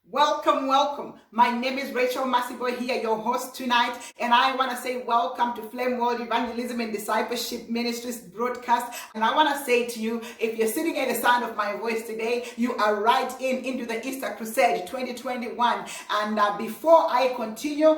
Welcome, welcome. My name is Rachel Masibo here, your host tonight, and I want to say welcome to Flame World Evangelism and Discipleship Ministries broadcast. And I want to say to you, if you're sitting at the sound of my voice today, you are right into the Easter Crusade 2021. And before I continue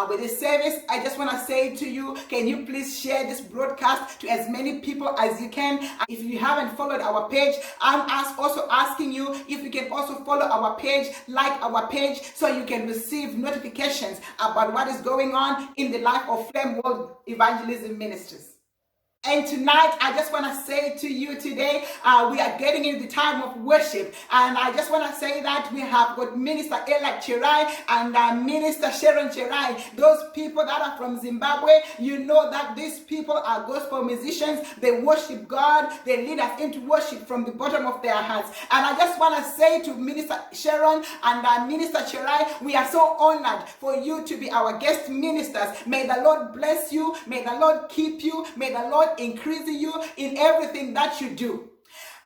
with this service, I just want to say to you, can you please share this broadcast to as many people as you can? If you haven't followed our page, I'm also asking you if you can also follow our page, like our page, so you can receive notifications about what is going on in the life of Flame World Evangelism Ministries. And tonight, I just want to say to you today, we are getting into the time of worship. And I just want to say that we have got Minister Ella Cherai and Minister Sharon Cherai. Those people that are from Zimbabwe, you know that these people are gospel musicians. They worship God. They lead us into worship from the bottom of their hearts. And I just want to say to Minister Sharon and Minister Cherai, we are so honored for you to be our guest ministers. May the Lord bless you. May the Lord keep you. May the Lord increase you in everything that you do.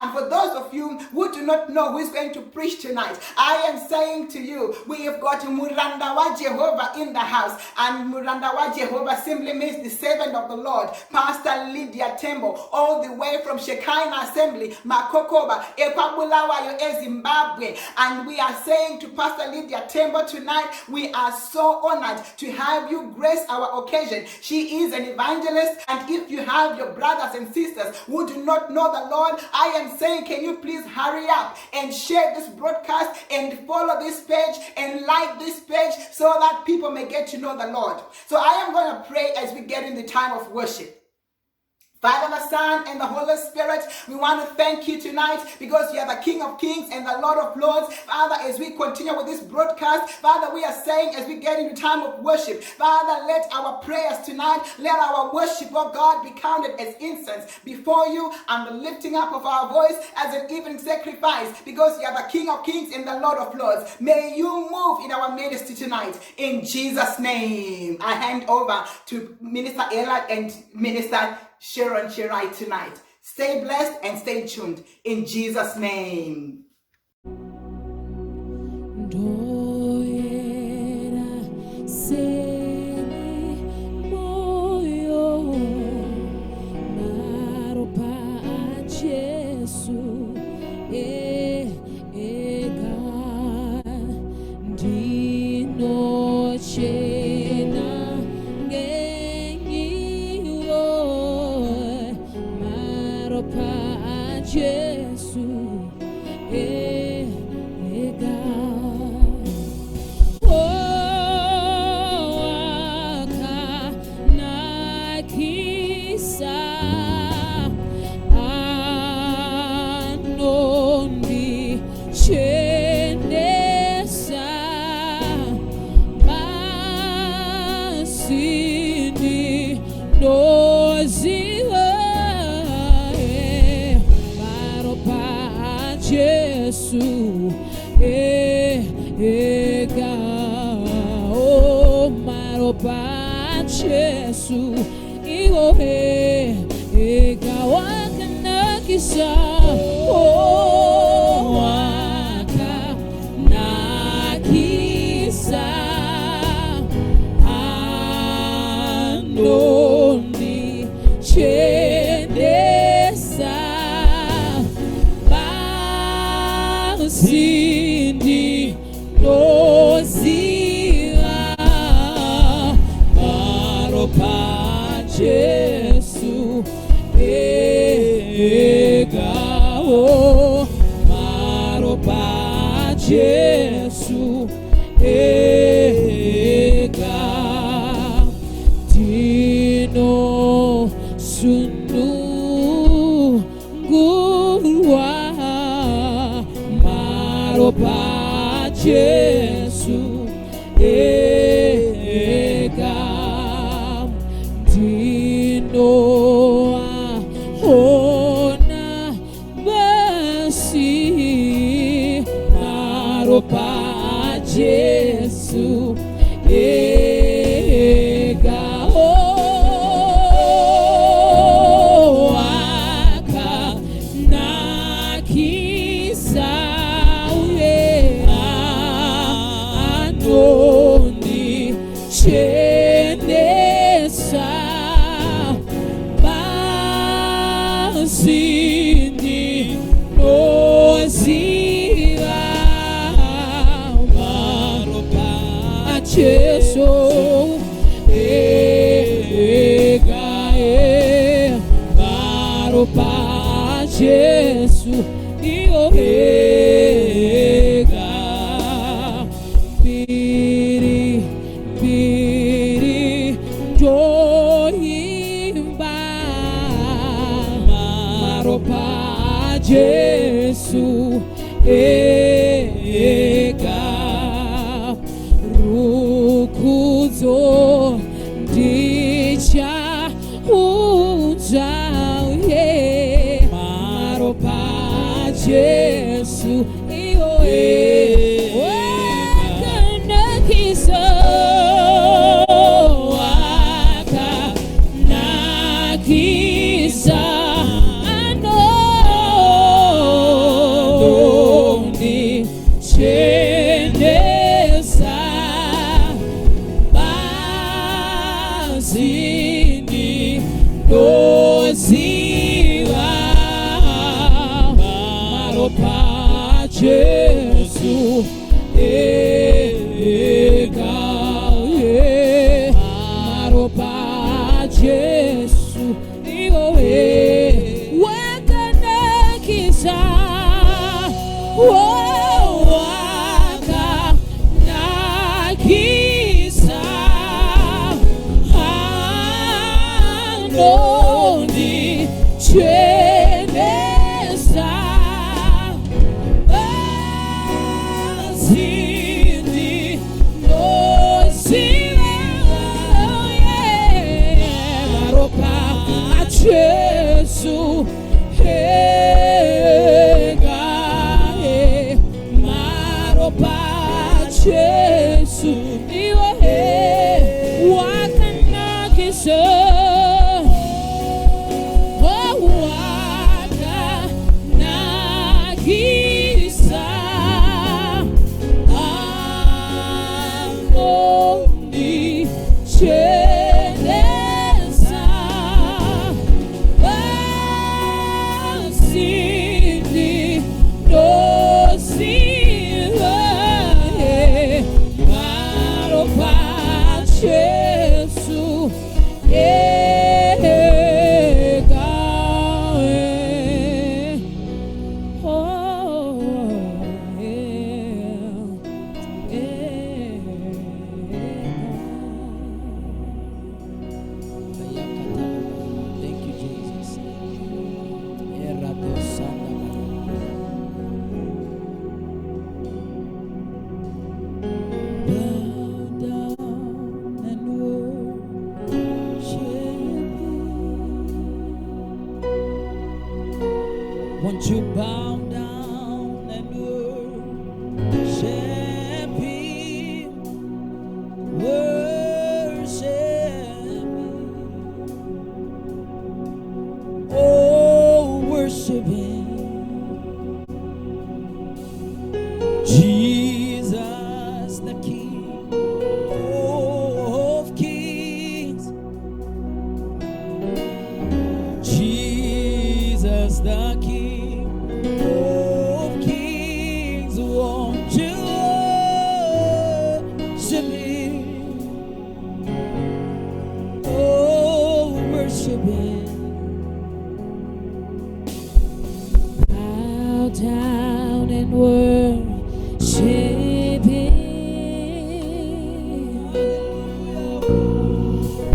And for those of you who do not know who is going to preach tonight, I am saying to you, we have got Muranda wa Jehovah in the house. And Muranda wa Jehovah simply means the servant of the Lord, Pastor Lydia Tembo, all the way from Shekinah Assembly, Makokoba, Ekwabulawayo, Zimbabwe. And we are saying to Pastor Lydia Tembo tonight, we are so honored to have you grace our occasion. She is an evangelist, and if you have your brothers and sisters who do not know the Lord, I am saying, can you please hurry up and share this broadcast and follow this page and like this page so that people may get to know the Lord. So I am going to pray as we get in the time of worship. Father, the Son, and the Holy Spirit, we want to thank you tonight because you are the King of Kings and the Lord of Lords. Father, as we continue with this broadcast, Father, we are saying as we get into time of worship, Father, let our prayers tonight, let our worship, oh God, be counted as incense before you and the lifting up of our voice as an evening sacrifice because you are the King of Kings and the Lord of Lords. May you move in our ministry tonight. In Jesus' name, I hand over to Minister Ella and Minister Sharon Cherai tonight. Stay blessed and stay tuned in Jesus' name. Chenesa Basini Nozira Maropa Cheso Egae Maropa Cheso Io Ega Piri Piri Joimba Maropa Jesu Ega Rukuzo Dicha Unjau Ye Maropa Jesu Io Wakana Kisa Waka Nakisa Anoni Chenesa Basini Dozira Maropa Jesu Ega Maropa Jesu Io Wakana Kisa Waka Nakisa Anoni Chenesa Basini Nozira Maropa Jesu Ega Maropa Jesu Io Wakana Kisa Waka Nakisa Anoni Chenesa Basini Dozira Maropa Jesu Ega Thank you, Jesus. Won't you bow down and worship Him? Worship Him. Oh, worship Him. Jesus the King of Kings. Jesus the King of Kings. Won't you worship Him? Oh, worship Him. Bow down and worship Him.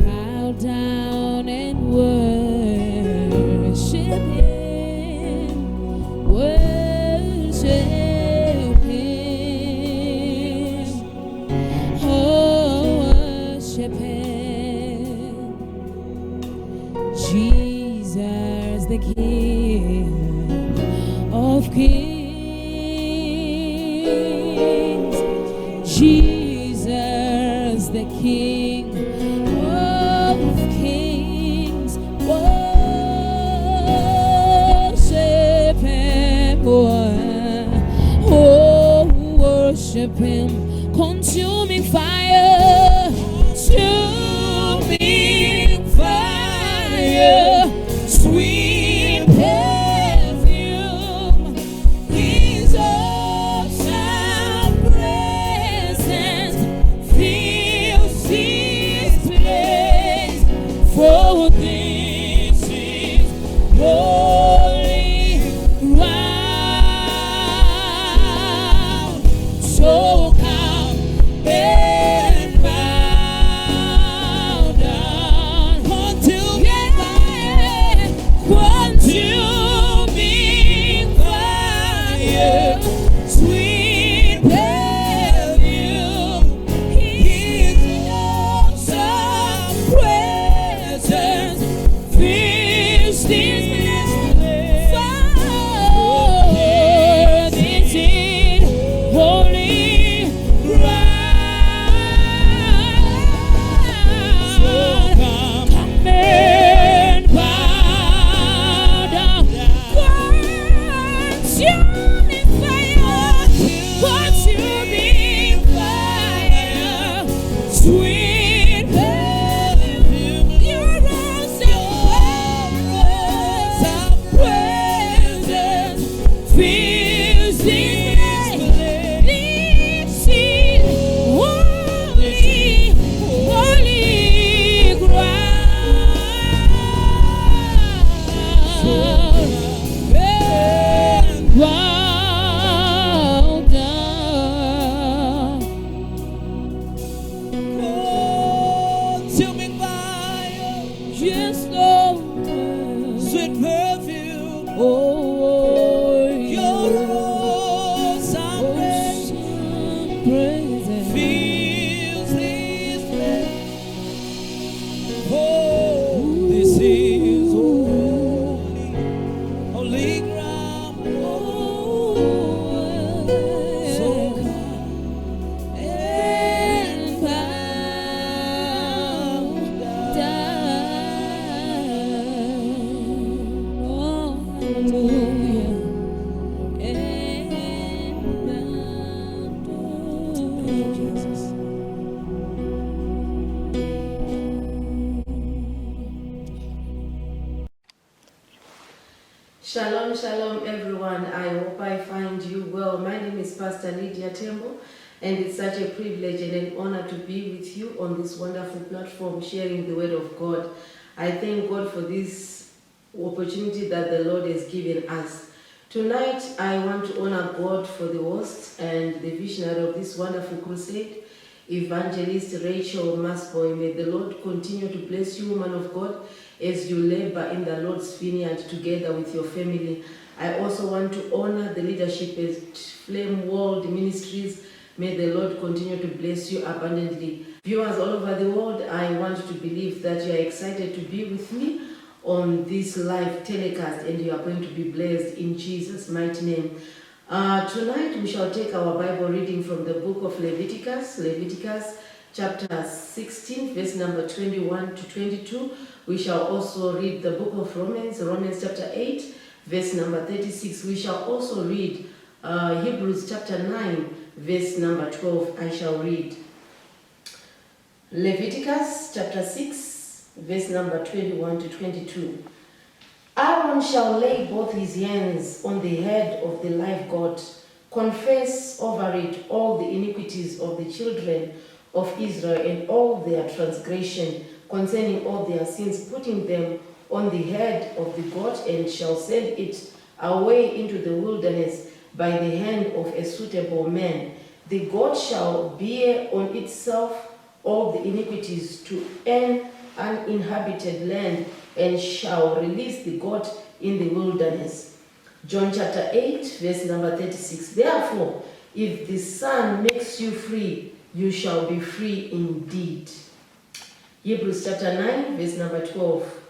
Bow down and worship Him. Worship Him. Oh, worship Him. Jesus the King of Kings. Jesus the King of Kings. Worship Him. Oh, worship Him. Consuming fire. consuming fire, sweet perfume, His awesome presence fills this place. For this is holy ground. So come and bow down until consuming fire, sweet perfume, His awesome presence fills this place. For this is holy ground. Come and bow down. Consuming fire, consuming fire, sweet perfume, your awesome presence fills this place. This is holy, holy ground. And bow down. Consuming fire, Yes, Lord. sweet perfume, Oh, your awesome presence awesome presence. fills this place. Oh, this is holy, holy ground. So come And bow down. Oh, hallelujah. And bow down. Jesus. Shalom, shalom, everyone. I hope I find you well. My name is Pastor Lydia Tembo, and it's such a privilege and an honor to be with you on this wonderful platform sharing the Word of God. I thank God for this opportunity that the Lord has given us. Tonight, I want to honor God for the host and the visionary of this wonderful crusade, Evangelist Rachel Masboy. May the Lord continue to bless you, woman of God, as you labor in the Lord's vineyard together with your family. I also want to honor the leadership at Flame World Ministries. May the Lord continue to bless you abundantly. Viewers all over the world, I want to believe that you are excited to be with me on this live telecast, and you are going to be blessed in Jesus' mighty name. Tonight we shall take our Bible reading from the book of Leviticus chapter 16, verse number 21 to 22. We shall also read the book of Romans chapter 8, verse number 36. We shall also read Hebrews chapter 9, verse number 12. I shall read Leviticus chapter 6, verse number 21 to 22. Aaron shall lay both his hands on the head of the live goat, confess over it all the iniquities of the children of Israel and all their transgression concerning all their sins, putting them on the head of the goat, and shall send it away into the wilderness by the hand of a suitable man. The goat shall bear on itself all the iniquities to an uninhabited land, and shall release the goat in the wilderness. John chapter 8, verse number 36. Therefore, if the Son makes you free, you shall be free indeed. Hebrews chapter 9, verse number 12.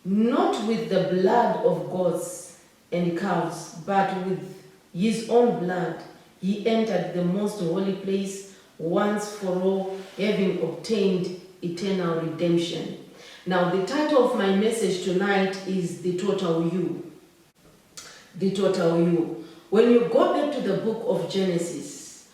Not with the blood of goats and calves, but with his own blood, he entered the most holy place once for all, having obtained eternal redemption. Now, the title of my message tonight is The Total You. The Total You. When you go back to the book of Genesis,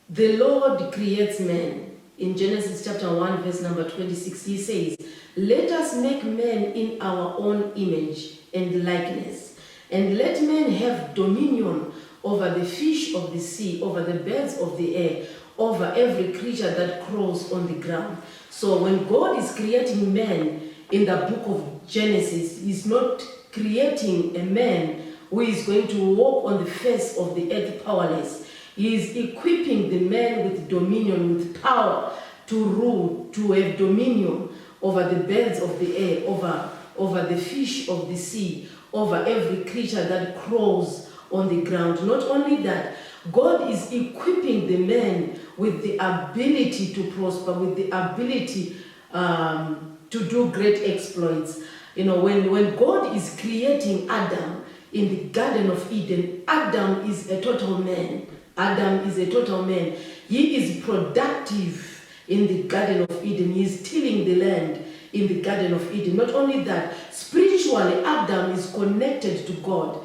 the Lord creates man, in Genesis chapter 1, verse number 26, he says, "Let us make man in our own image and likeness, and let man have dominion over the fish of the sea, over the birds of the air, over every creature that crawls on the ground." So when God is creating man in the book of Genesis, he's not creating a man who is going to walk on the face of the earth powerless. He is equipping the man with dominion, with power to rule, to have dominion over the birds of the air, over the fish of the sea, over every creature that crawls on the ground. Not only that, God is equipping the man with the ability to prosper, with the ability to do great exploits. You know, when God is creating Adam in the Garden of Eden, Adam is a total man. Adam is a total man. He is productive in the Garden of Eden. He is tilling the land in the Garden of Eden. Not only that, spiritually, Adam is connected to God.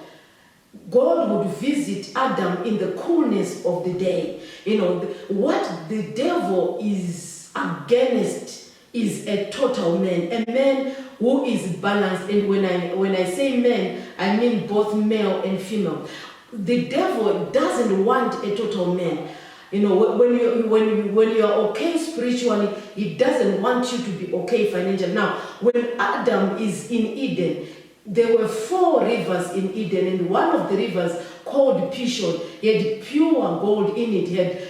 God would visit Adam in the coolness of the day. You know, what the devil is against is a total man, a man who is balanced. And when I say man, I mean both male and female. The devil doesn't want a total man. You know, when you are okay spiritually, he doesn't want you to be okay financially. Now, when Adam is in Eden, there were 4 rivers in Eden, and one of the rivers called Pishon, he had pure gold in it,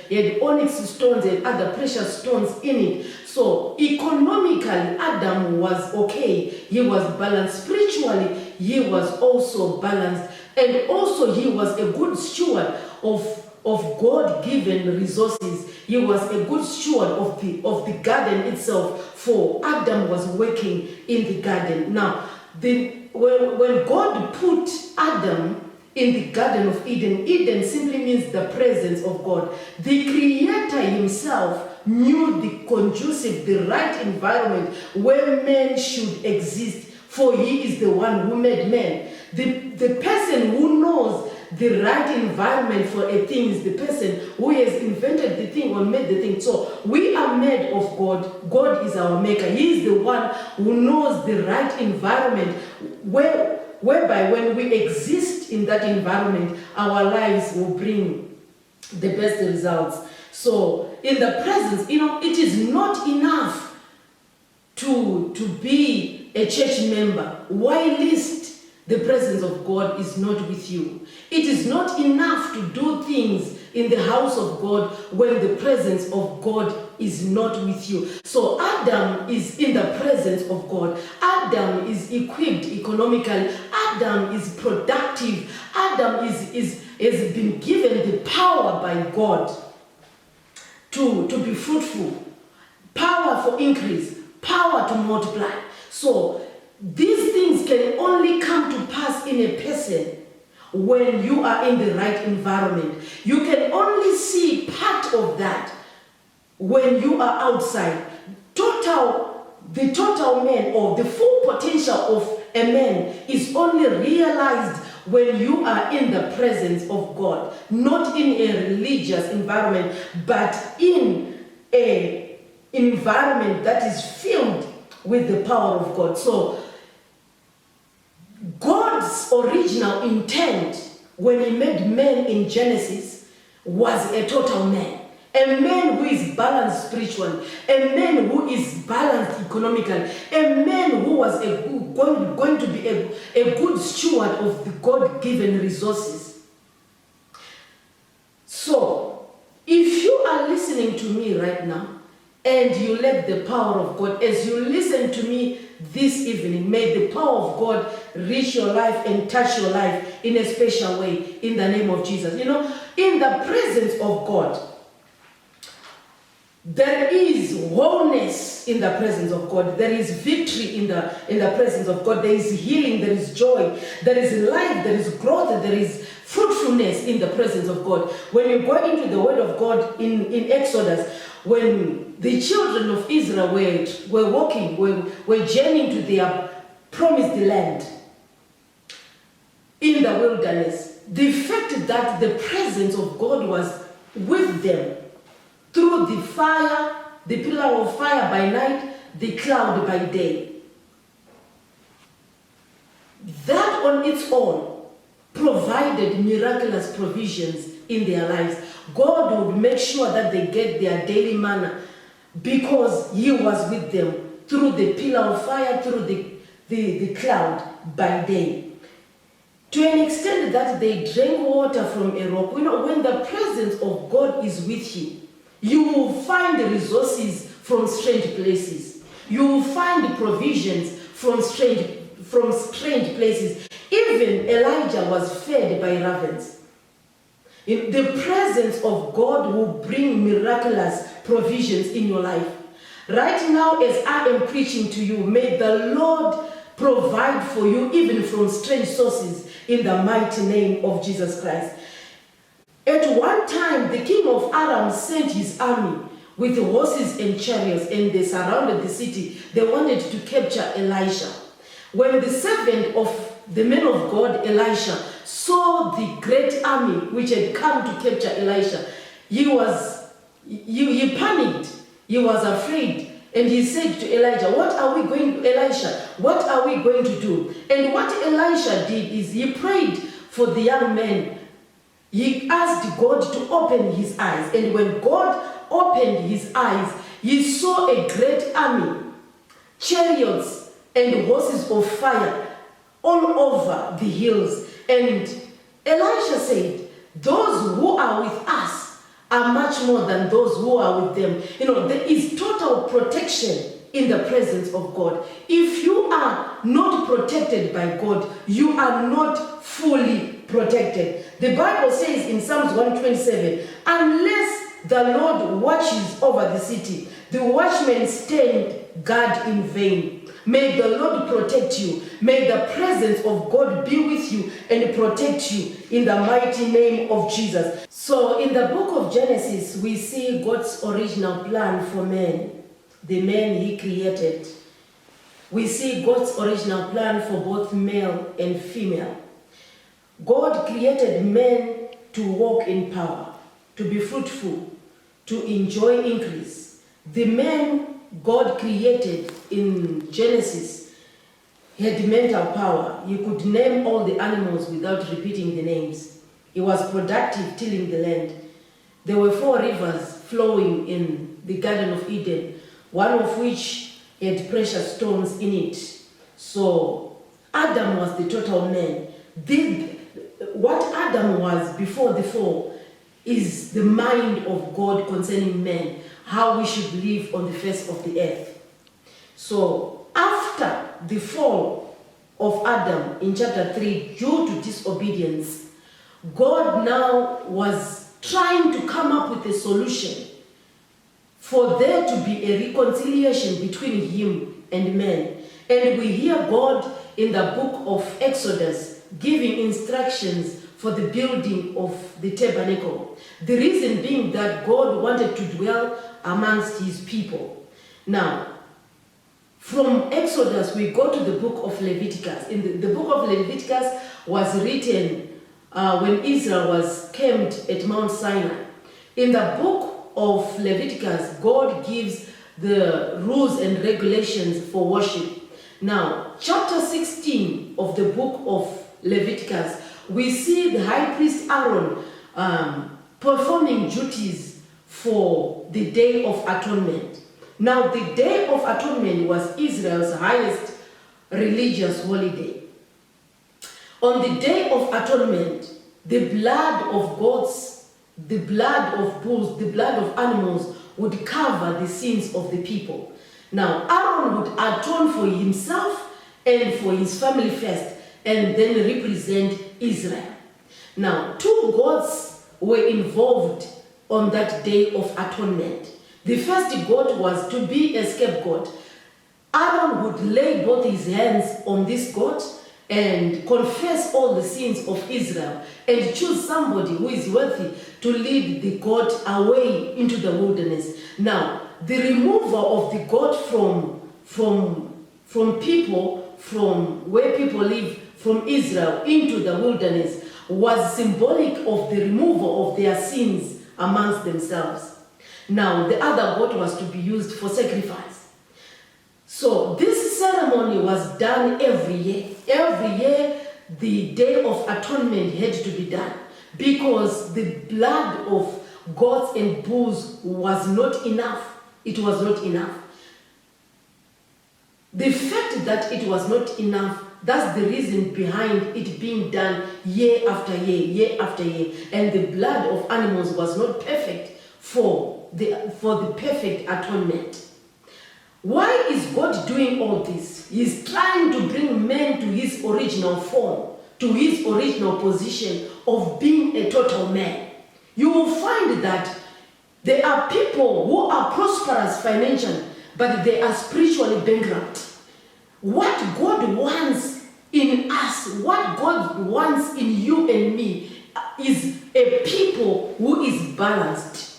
he had onyx stones and other precious stones in it. So economically, Adam was okay. He was balanced. Spiritually, he was also balanced. And also he was a good steward of God-given resources. He was a good steward of the garden itself, for Adam was working in the garden. Now, when God put Adam in the Garden of Eden, Eden simply means the presence of God. The Creator himself knew the conducive, the right environment where man should exist, for he is the one who made man. The person who knows the right environment for a thing is the person who has invented the thing or made the thing. So we are made of God. God is our maker. He is the one who knows the right environment whereby when we exist in that environment, our lives will bring the best results. So in the presence, you know, it is not enough to be a church member. Why list the presence of God is not with you? It is not enough to do things in the house of God when the presence of God is not with you. So Adam is in the presence of God. Adam is equipped economically. Adam is productive. Adam has been given the power by God to be fruitful, power for increase, power to multiply. So these things can only come to pass in a person when you are in the right environment. You can only see part of that when you are outside. The total man, or the full potential of a man, is only realized when you are in the presence of God, not in a religious environment, but in an environment that is filled with the power of God. So God's original intent when he made man in Genesis was a total man. A man who is balanced spiritually, a man who is balanced economically, a man who was going to be a good steward of the God-given resources. So, if you are listening to me right now, and you let the power of God, as you listen to me this evening, may the power of God reach your life and touch your life in a special way in the name of Jesus. You know, in the presence of God, there is wholeness in the presence of God. There is victory in the presence of God. There is healing, there is joy, there is life, there is growth, there is fruitfulness in the presence of God. When you go into the word of God in Exodus, when the children of Israel were walking, were journeying to their promised land in the wilderness, the fact that the presence of God was with them through the fire the pillar of fire by night, the cloud by day. That on its own provided miraculous provisions in their lives. God would make sure that they get their daily manna because He was with them through the pillar of fire, through the cloud by day. To an extent that they drank water from a rock. You know, when the presence of God is with you, you will find resources from strange places. You will find provisions from strange places. Even Elijah was fed by ravens. The presence of God will bring miraculous provisions in your life. Right now, as I am preaching to you, may the Lord provide for you even from strange sources in the mighty name of Jesus Christ. At one time, the king of Aram sent his army with horses and chariots, and they surrounded the city. They wanted to capture Elisha. When the servant of the man of God, Elisha, saw the great army which had come to capture Elisha, he panicked. He was afraid. And he said to Elijah, what are we going to do? And what Elisha did is he prayed for the young man. He asked God to open his eyes. And when God opened his eyes, he saw a great army, chariots and horses of fire all over the hills. And Elisha said, those who are with us are much more than those who are with them. You know, there is total protection in the presence of God. If you are not protected by God, you are not fully protected. The Bible says in Psalms 127, unless the Lord watches over the city, the watchmen stand guard in vain. May the Lord protect you. May the presence of God be with you and protect you in the mighty name of Jesus. So in the book of Genesis, we see God's original plan for man, the man He created. We see God's original plan for both male and female. God created man to walk in power, to be fruitful, to enjoy increase. The man God created in Genesis had mental power. He could name all the animals without repeating the names. He was productive tilling the land. There were 4 rivers flowing in the Garden of Eden, one of which had precious stones in it. So Adam was the total man. What Adam was before the fall is the mind of God concerning man, how we should live on the face of the earth. So after the fall of Adam in chapter 3, due to disobedience, God now was trying to come up with a solution for there to be a reconciliation between him and man. And we hear God in the book of Exodus giving instructions for the building of the tabernacle. The reason being that God wanted to dwell amongst His people. Now, from Exodus, we go to the book of Leviticus. In the book of Leviticus was written when Israel was camped at Mount Sinai. In the book of Leviticus, God gives the rules and regulations for worship. Now, chapter 16 of the book of Leviticus, we see the high priest Aaron performing duties for the Day of Atonement. Now, the Day of Atonement was Israel's highest religious holiday. On the Day of Atonement, the blood of goats, the blood of bulls, the blood of animals would cover the sins of the people. Now, Aaron would atone for himself and for his family first, and then represent Israel. Now, 2 goats were involved on that Day of Atonement. The first goat was to be a scapegoat. Aaron would lay both his hands on this goat and confess all the sins of Israel and choose somebody who is worthy to lead the goat away into the wilderness. Now, the removal of the goat from people, from where people live, from Israel into the wilderness was symbolic of the removal of their sins amongst themselves. Now, the other goat was to be used for sacrifice. So this ceremony was done every year. Every year, the Day of Atonement had to be done because the blood of goats and bulls was not enough. It was not enough. The fact that it was not enough, that's the reason behind it being done year after year, year after year. And the blood of animals was not perfect for the perfect atonement. Why is God doing all this? He's trying to bring man to his original form, to his original position of being a total man. You will find that there are people who are prosperous financially, but they are spiritually bankrupt. What God wants in us, what God wants in you and me is a people who is balanced.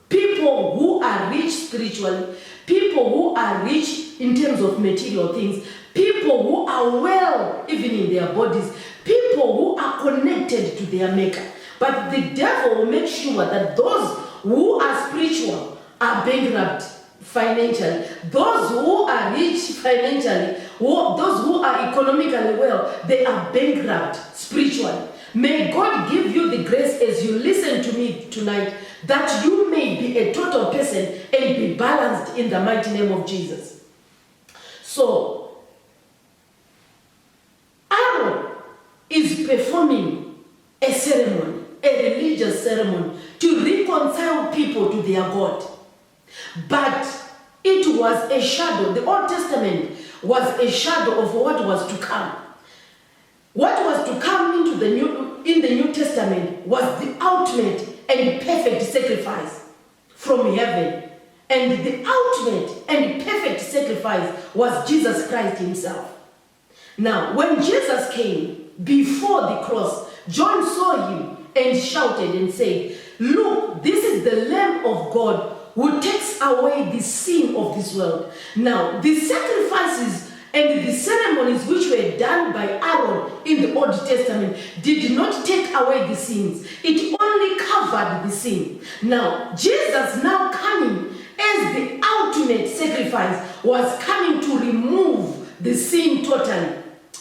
People who are rich spiritually, people who are rich in terms of material things, people who are well even in their bodies, people who are connected to their maker. But the devil will make sure that those who are spiritual are bankrupt financially. Those who are rich financially, those who are economically well, they are bankrupt spiritually. May God give you the grace as you listen to me tonight that you may be a total person and be balanced in the mighty name of Jesus. So, Aaron is performing a ceremony, a religious ceremony, to reconcile people to their God. But it was a shadow. The Old Testament was a shadow of what was to come. What was to come in the New Testament was the ultimate and perfect sacrifice from heaven. And the ultimate and perfect sacrifice was Jesus Christ himself. Now, when Jesus came before the cross, John saw him and shouted and said, "Look, this is the Lamb of God who takes away the sin of this world." Now, the sacrifices and the ceremonies which were done by Aaron in the Old Testament did not take away the sins. It only covered the sin. Now, Jesus now coming as the ultimate sacrifice was coming to remove the sin totally.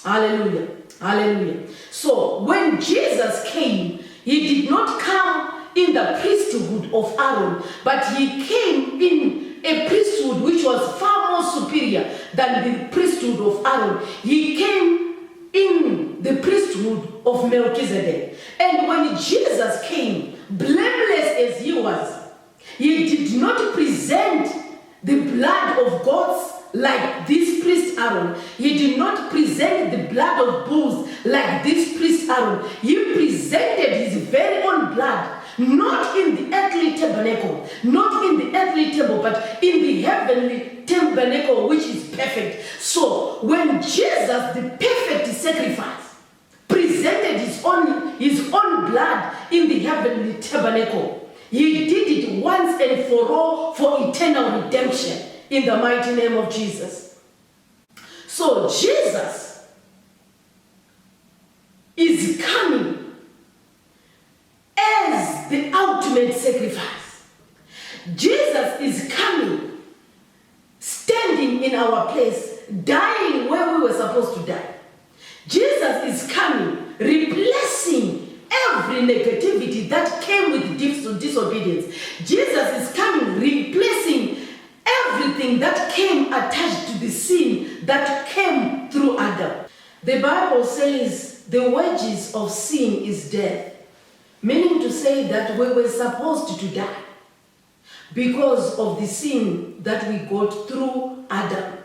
Hallelujah. Hallelujah. So, when Jesus came, he did not come in the priesthood of Aaron, but he came in a priesthood which was far more superior than the priesthood of Aaron. He came in the priesthood of Melchizedek. And when Jesus came, blameless as he was, he did not present the blood of goats like this priest Aaron. He did not present the blood of bulls like this priest Aaron. He presented his very own blood, not in the earthly tabernacle, not in the earthly temple, but in the heavenly tabernacle, which is perfect. So when Jesus, the perfect sacrifice, presented his own blood in the heavenly tabernacle, he did it once and for all for eternal redemption in the mighty name of Jesus. So Jesus is coming as the ultimate sacrifice. Jesus is coming, standing in our place, dying where we were supposed to die. Jesus is coming, replacing every negativity that came with disobedience. Jesus is coming, replacing everything that came attached to the sin that came through Adam. The Bible says the wages of sin is death, meaning to say that we were supposed to die because of the sin that we got through Adam.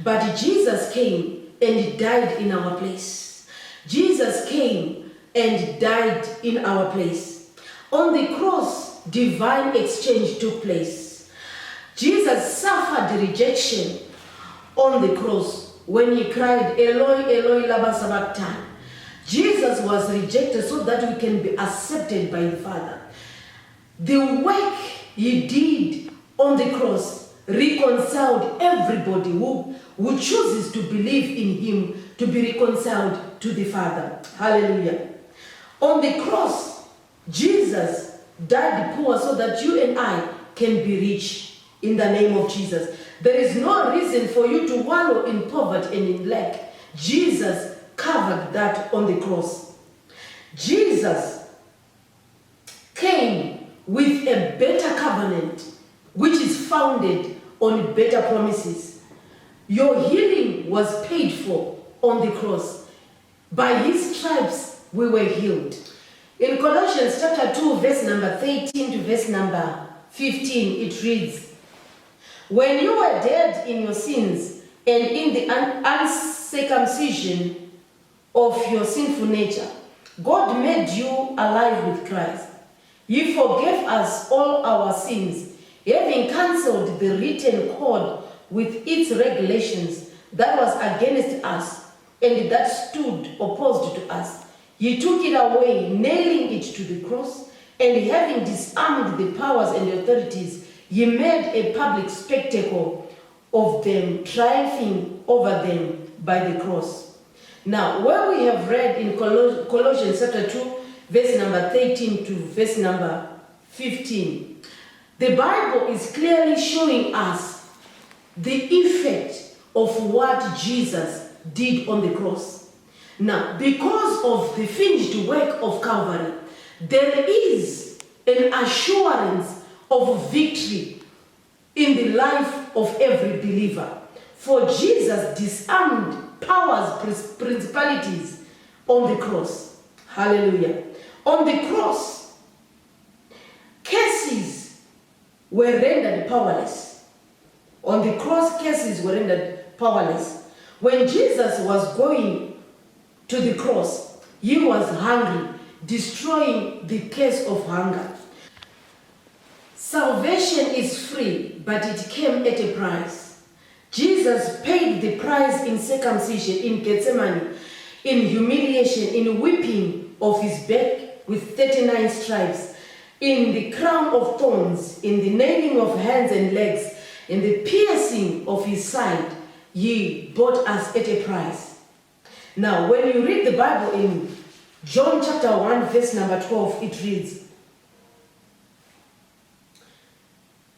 But Jesus came and died in our place. Jesus came and died in our place. On the cross, divine exchange took place. Jesus suffered rejection on the cross when he cried, "Eloi, Eloi, lama sabachthani." Jesus was rejected so that we can be accepted by the Father. The work he did on the cross reconciled everybody who chooses to believe in him to be reconciled to the Father. Hallelujah. On the cross, Jesus died poor so that you and I can be rich in the name of Jesus. There is no reason for you to wallow in poverty and in lack. Jesus covered that on the cross. Jesus came with a better covenant, which is founded on better promises. Your healing was paid for on the cross. By his stripes we were healed. In Colossians chapter 2, verse number 13 to verse number 15, it reads, when you were dead in your sins and in the uncircumcision of your sinful nature, God made you alive with Christ. He forgave us all our sins, having cancelled the written code with its regulations that was against us and that stood opposed to us. He took it away, nailing it to the cross, and having disarmed the powers and authorities, he made a public spectacle of them, triumphing over them by the cross. Now, where we have read in Colossians chapter 2, verse number 13 to verse number 15, the Bible is clearly showing us the effect of what Jesus did on the cross. Now, because of the finished work of Calvary, there is an assurance of victory in the life of every believer. For Jesus disarmed powers, principalities on the cross. Hallelujah. On the cross, cases were rendered powerless. On the cross, cases were rendered powerless. When Jesus was going to the cross, he was hungry, destroying the case of hunger. Salvation is free, but it came at a price. Jesus paid the price in circumcision, in Gethsemane, in humiliation, in whipping of his back with 39 stripes, in the crown of thorns, in the nailing of hands and legs, in the piercing of his side. He bought us at a price. Now, when you read the Bible in John chapter 1, verse number 12, it reads,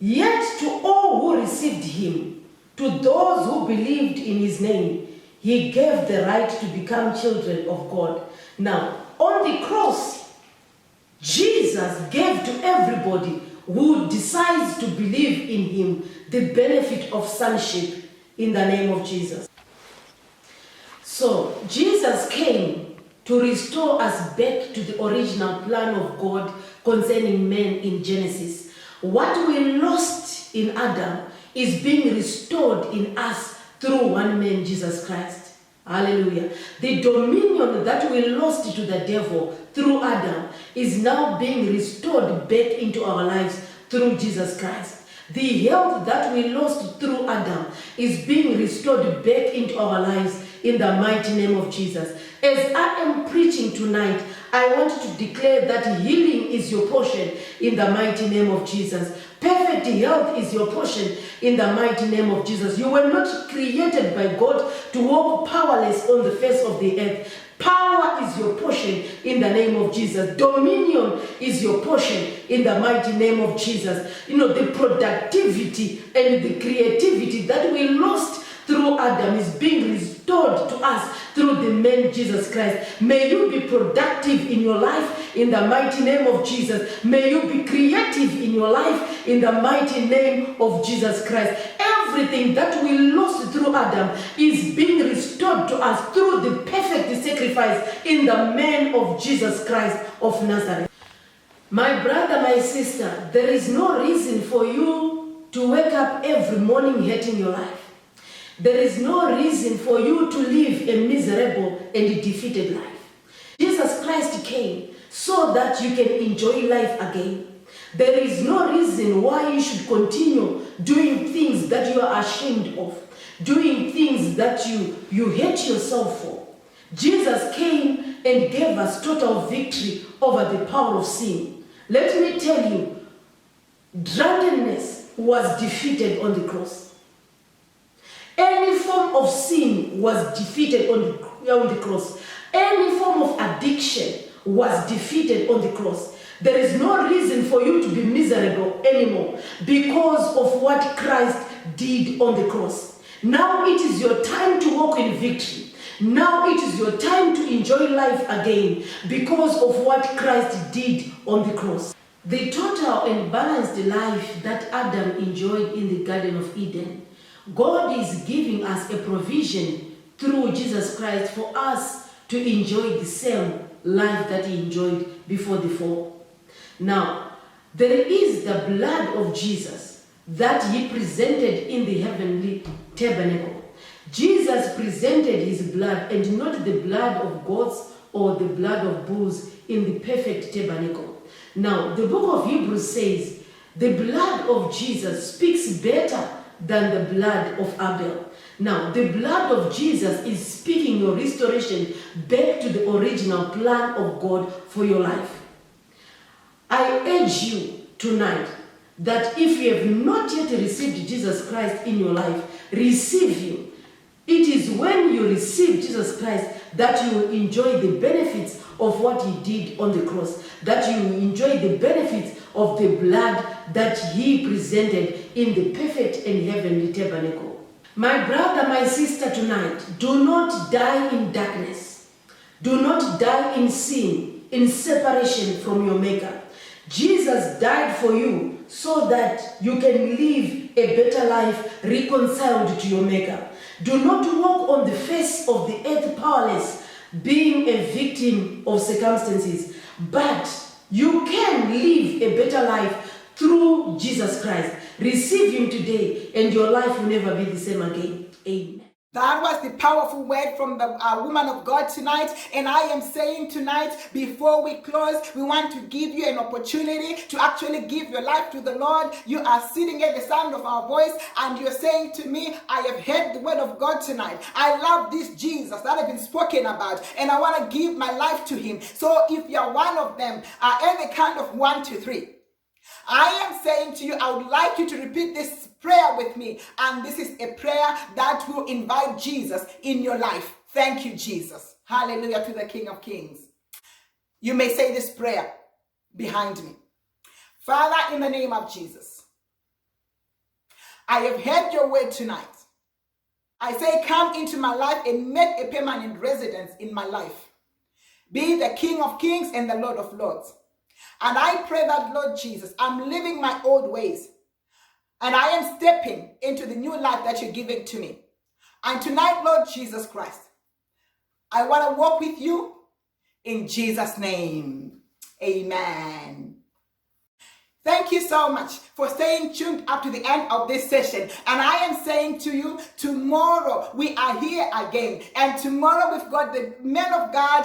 yet to all who received him, to those who believed in his name, he gave the right to become children of God. Now, on the cross, Jesus gave to everybody who decides to believe in him the benefit of sonship in the name of Jesus. So, Jesus came to restore us back to the original plan of God concerning man in Genesis. What we lost in Adam is being restored in us through one man, Jesus Christ. Hallelujah. The dominion that we lost to the devil through Adam is now being restored back into our lives through Jesus Christ. The health that we lost through Adam is being restored back into our lives in the mighty name of Jesus. As I am preaching tonight, I want to declare that healing is your portion in the mighty name of Jesus. Perfect health is your portion in the mighty name of Jesus. You were not created by God to walk powerless on the face of the earth. Power is your portion in the name of Jesus. Dominion is your portion in the mighty name of Jesus. You know, the productivity and the creativity that we lost through Adam is being restored to us through the man Jesus Christ. May you be productive in your life in the mighty name of Jesus. May you be creative in your life in the mighty name of Jesus Christ. Everything that we lost through Adam is being restored to us through the perfect sacrifice in the man of Jesus Christ of Nazareth. My brother, my sister, there is no reason for you to wake up every morning hating your life. There is no reason for you to live a miserable and defeated life. Jesus Christ came so that you can enjoy life again. There is no reason why you should continue doing things that you are ashamed of, doing things that you hate yourself for. Jesus came and gave us total victory over the power of sin. Let me tell you, drunkenness was defeated on the cross. Any form of sin was defeated on the cross. Any form of addiction was defeated on the cross. There is no reason for you to be miserable anymore because of what Christ did on the cross. Now it is your time to walk in victory. Now it is your time to enjoy life again because of what Christ did on the cross. The total and balanced life that Adam enjoyed in the Garden of Eden, God is giving us a provision through Jesus Christ for us to enjoy the same life that he enjoyed before the fall. Now, there is the blood of Jesus that he presented in the heavenly tabernacle. Jesus presented his blood and not the blood of goats or the blood of bulls in the perfect tabernacle. Now, the book of Hebrews says, the blood of Jesus speaks better than the blood of Abel. Now, the blood of Jesus is speaking your restoration back to the original plan of God for your life. I urge you tonight that if you have not yet received Jesus Christ in your life, receive him. It is when you receive Jesus Christ that you will enjoy the benefits of what he did on the cross, that you will enjoy the benefits of the blood that he presented in the perfect and heavenly tabernacle. My brother, my sister, tonight, do not die in darkness. Do not die in sin, in separation from your Maker. Jesus died for you so that you can live a better life reconciled to your Maker. Do not walk on the face of the earth powerless, being a victim of circumstances, but you can live a better life through Jesus Christ. Receive him today and your life will never be the same again. Amen. That was the powerful word from the woman of God tonight. And I am saying tonight, before we close, we want to give you an opportunity to actually give your life to the Lord. You are sitting at the sound of our voice and you're saying to me, I have heard the word of God tonight. I love this Jesus that has been spoken about and I want to give my life to him. So if you're one of them, at the count of 1, 2, 3, I am saying to you, I would like you to repeat this prayer with me. And this is a prayer that will invite Jesus in your life. Thank you, Jesus. Hallelujah to the King of Kings. You may say this prayer behind me. Father, in the name of Jesus, I have heard your word tonight. I say, come into my life and make a permanent residence in my life. Be the King of Kings and the Lord of Lords. And I pray that, Lord Jesus, I'm living my old ways. And I am stepping into the new life that you're giving to me. And tonight, Lord Jesus Christ, I want to walk with you in Jesus' name. Amen. Thank you so much for staying tuned up to the end of this session. And I am saying to you, tomorrow we are here again. And tomorrow we've got the man of God,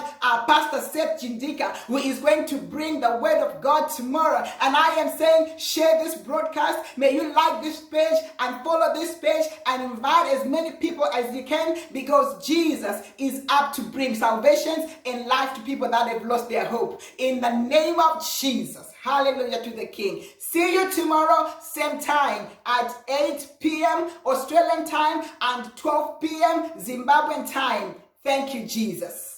Pastor Seth Jindika, who is going to bring the word of God tomorrow. And I am saying, share this broadcast. May you like this page and follow this page and invite as many people as you can, because Jesus is up to bring salvation and life to people that have lost their hope. In the name of Jesus. Hallelujah to the King. See you tomorrow, same time at 8 p.m. Australian time and 12 p.m. Zimbabwean time. Thank you, Jesus.